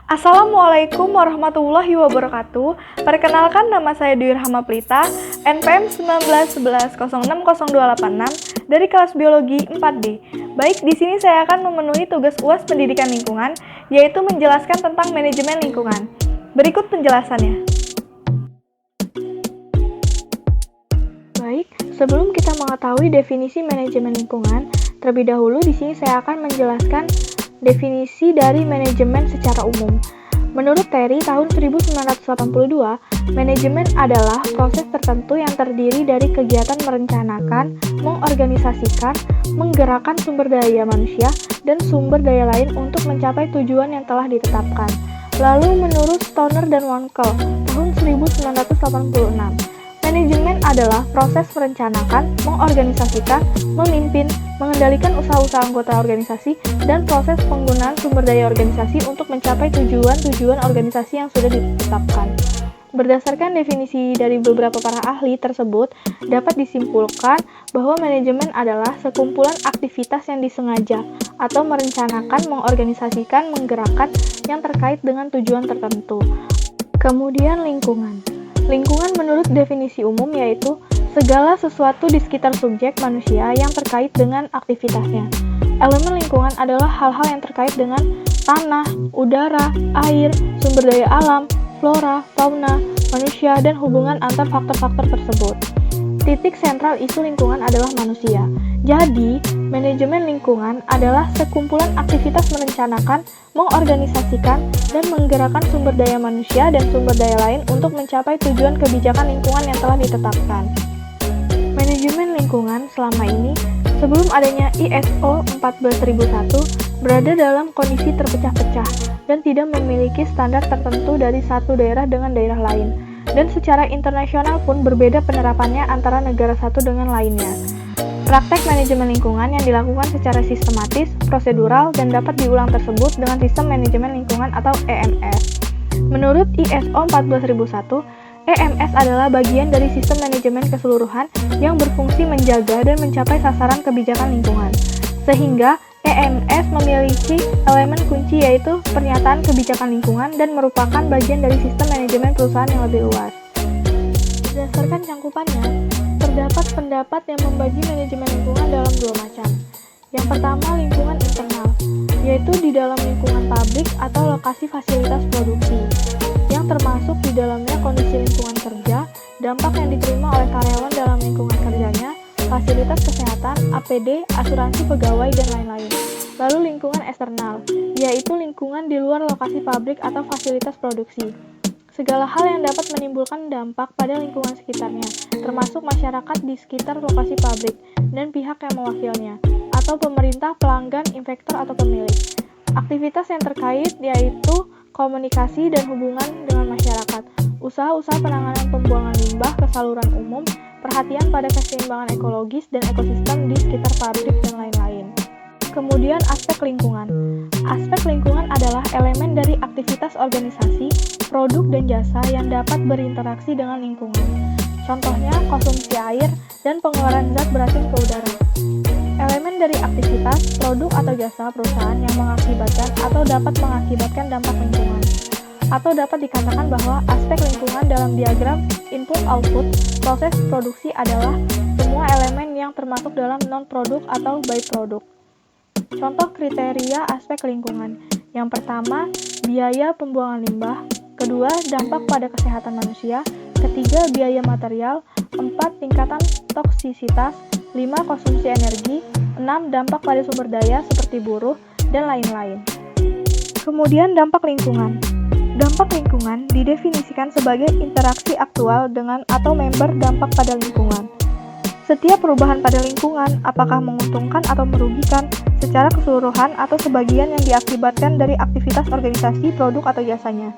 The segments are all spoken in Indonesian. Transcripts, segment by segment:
Assalamualaikum warahmatullahi wabarakatuh. Perkenalkan, nama saya Dwi Rahma Plita, NPM 1911060286 dari kelas Biologi 4D. Baik, di sini saya akan memenuhi tugas UAS Pendidikan Lingkungan, yaitu menjelaskan tentang manajemen lingkungan. Berikut penjelasannya. Baik, sebelum kita mengetahui definisi manajemen lingkungan, terlebih dahulu di sini saya akan menjelaskan definisi dari manajemen secara umum. Menurut Terry tahun 1982, manajemen adalah proses tertentu yang terdiri dari kegiatan merencanakan, mengorganisasikan, menggerakkan sumber daya manusia dan sumber daya lain untuk mencapai tujuan yang telah ditetapkan. Lalu menurut Stoner dan Wankel tahun 1986, manajemen adalah proses merencanakan, mengorganisasikan, memimpin, mengendalikan usaha-usaha anggota organisasi, dan proses penggunaan sumber daya organisasi untuk mencapai tujuan-tujuan organisasi yang sudah ditetapkan. Berdasarkan definisi dari beberapa para ahli tersebut, dapat disimpulkan bahwa manajemen adalah sekumpulan aktivitas yang disengaja atau merencanakan, mengorganisasikan, menggerakkan yang terkait dengan tujuan tertentu. Kemudian lingkungan. Lingkungan menurut definisi umum yaitu segala sesuatu di sekitar subjek manusia yang terkait dengan aktivitasnya. Elemen lingkungan adalah hal-hal yang terkait dengan tanah, udara, air, sumber daya alam, flora, fauna, manusia, dan hubungan antar faktor-faktor tersebut. Titik sentral isu lingkungan adalah manusia. Jadi, manajemen lingkungan adalah sekumpulan aktivitas merencanakan, mengorganisasikan, dan menggerakkan sumber daya manusia dan sumber daya lain untuk mencapai tujuan kebijakan lingkungan yang telah ditetapkan. Manajemen lingkungan selama ini, sebelum adanya ISO 14001, berada dalam kondisi terpecah-pecah dan tidak memiliki standar tertentu dari satu daerah dengan daerah lain. Dan secara internasional pun berbeda penerapannya antara negara satu dengan lainnya. Praktek manajemen lingkungan yang dilakukan secara sistematis, prosedural, dan dapat diulang tersebut dengan sistem manajemen lingkungan atau EMS. Menurut ISO 14001, EMS adalah bagian dari sistem manajemen keseluruhan yang berfungsi menjaga dan mencapai sasaran kebijakan lingkungan. Sehingga EMS memiliki elemen kunci yaitu pernyataan kebijakan lingkungan dan merupakan bagian dari sistem manajemen perusahaan yang lebih luas. Berdasarkan cangkupannya, terdapat pendapat yang membagi manajemen lingkungan dalam dua macam. Yang pertama, lingkungan internal, yaitu di dalam lingkungan pabrik atau lokasi fasilitas produksi, yang termasuk di dalamnya kondisi lingkungan kerja, dampak yang diterima oleh karyawan dalam lingkungan kerjanya, fasilitas kesehatan, APD, asuransi pegawai, dan lain-lain. Lalu lingkungan eksternal, yaitu lingkungan di luar lokasi pabrik atau fasilitas produksi. Segala hal yang dapat menimbulkan dampak pada lingkungan sekitarnya, termasuk masyarakat di sekitar lokasi pabrik, dan pihak yang mewakilnya, atau pemerintah, pelanggan, investor, atau pemilik. Aktivitas yang terkait yaitu komunikasi dan hubungan dengan masyarakat, usaha-usaha penanganan pembuangan limbah ke saluran umum, perhatian pada keseimbangan ekologis dan ekosistem di sekitar pabrik, dan lain-lain. Kemudian aspek lingkungan. Aspek lingkungan adalah elemen dari aktivitas organisasi, produk, dan jasa yang dapat berinteraksi dengan lingkungan. Contohnya konsumsi air dan pengeluaran zat beracun ke udara. Elemen dari aktivitas, produk, atau jasa perusahaan yang mengakibatkan atau dapat mengakibatkan dampak lingkungan. Atau dapat dikatakan bahwa aspek lingkungan dalam diagram input-output proses produksi adalah semua elemen yang termasuk dalam non-produk atau by-product. Contoh kriteria aspek lingkungan. Yang pertama, biaya pembuangan limbah. Kedua, dampak pada kesehatan manusia. Ketiga, biaya material. 4, tingkatan toksisitas. 5, konsumsi energi. 6, dampak pada sumber daya seperti buruh, dan lain-lain. Kemudian dampak lingkungan. Dampak lingkungan didefinisikan sebagai interaksi aktual dengan atau member dampak pada lingkungan. Setiap perubahan pada lingkungan, apakah menguntungkan atau merugikan, secara keseluruhan atau sebagian yang diakibatkan dari aktivitas organisasi, produk, atau jasanya.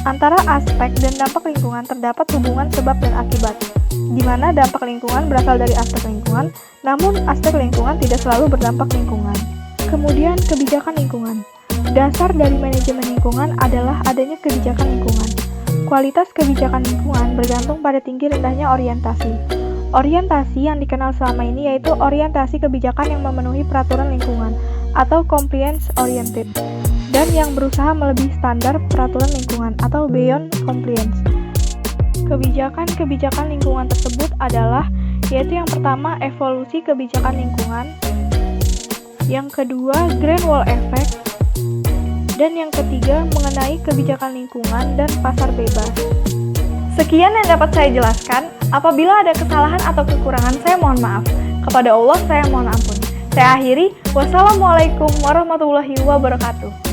Antara aspek dan dampak lingkungan terdapat hubungan sebab dan akibat, di mana dampak lingkungan berasal dari aspek lingkungan, namun aspek lingkungan tidak selalu berdampak lingkungan. Kemudian kebijakan lingkungan. Dasar dari manajemen lingkungan adalah adanya kebijakan lingkungan. Kualitas kebijakan lingkungan bergantung pada tinggi rendahnya orientasi. Orientasi yang dikenal selama ini yaitu orientasi kebijakan yang memenuhi peraturan lingkungan atau compliance oriented, dan yang berusaha melebihi standar peraturan lingkungan atau beyond compliance. Kebijakan-kebijakan lingkungan tersebut adalah, yaitu yang pertama, evolusi kebijakan lingkungan, yang kedua, grand wall effect, dan yang ketiga, mengenai kebijakan lingkungan dan pasar bebas. Sekian yang dapat saya jelaskan. Apabila ada kesalahan atau kekurangan, saya mohon maaf. Kepada Allah, saya mohon ampun. Saya akhiri. Wassalamualaikum warahmatullahi wabarakatuh.